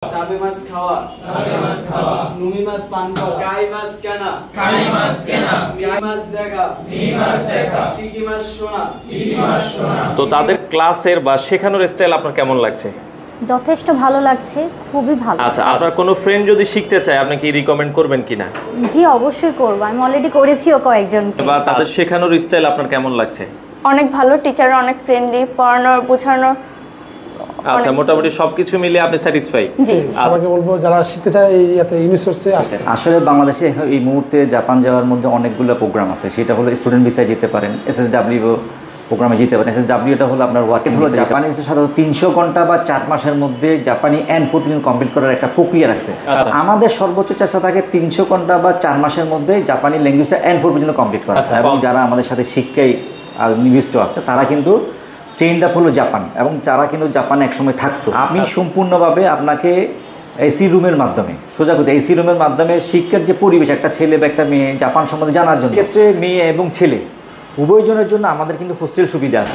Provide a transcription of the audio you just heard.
টাবে মাছ খাওয়া, নুমি মাছ পান করা, কাই মাছ কেনা, মি মাছ দেখা, কি মাছ শোনা। তো তাদের ক্লাসের বা শেখানোর স্টাইল আপনার কেমন লাগছে? যথেষ্ট ভালো লাগছে, খুবই ভালো। আচ্ছা, আপনার কোনো ফ্রেন্ড যদি শিখতে চায় আপনি কি রিকমেন্ড করবেন কিনা? জি অবশ্যই করব, আমি অলরেডি করেছিও কয়েকজনকে। বা তাদের শেখানোর স্টাইল আপনার কেমন লাগছে? অনেক ভালো, টিচাররা অনেক ফ্রেন্ডলি, পড়ানো বোঝানো। আচ্ছা, মোটামুটি সবকিছু মিলে আপনি স্যাটিসফাই? জি। সবাইকে বলবো যারা শিখতে চায় এই ইউনিভার্সিটিতে আসতে। আসলে বাংলাদেশে এই মুহূর্তে জাপান যাওয়ার মধ্যে অনেকগুলো প্রোগ্রাম আছে। সেটা হলো স্টুডেন্ট ভিসায় যেতে পারেন, SSW প্রোগ্রামে যেতে পারেন। SSW এটা হলো আপনার ওয়ার্কিং হলো জাপানি সাধারণত 300 ঘন্টা বা 4 মাসের মধ্যে জাপানি N14 কমপ্লিট করার একটা প্রক্রিয়া রাখছে। আমাদের সর্বোচ্চ চেষ্টা থাকে 300 ঘন্টা বা 4 মাসের মধ্যে জাপানি ল্যাঙ্গুয়েজটা N4 পর্যন্ত কমপ্লিট করা। এবং যারা আমাদের সাথে শিক্ষায় নিবিষ্ট আছে তারা কিন্তু ট্রেন্ড আপ হলো জাপান, এবং তারা কিন্তু জাপানে একসময় থাকতো। আমি সম্পূর্ণভাবে আপনাকে এসি রুমের মাধ্যমে, সোজা কথা এসি রুমের মাধ্যমে শিক্ষার যে পরিবেশ, একটা ছেলে বা একটা মেয়ে জাপান সম্বন্ধে জানার জন্য, ক্ষেত্রে মেয়ে এবং ছেলে উভয়জনের জন্য আমাদের কিন্তু হোস্টেল সুবিধা আছে।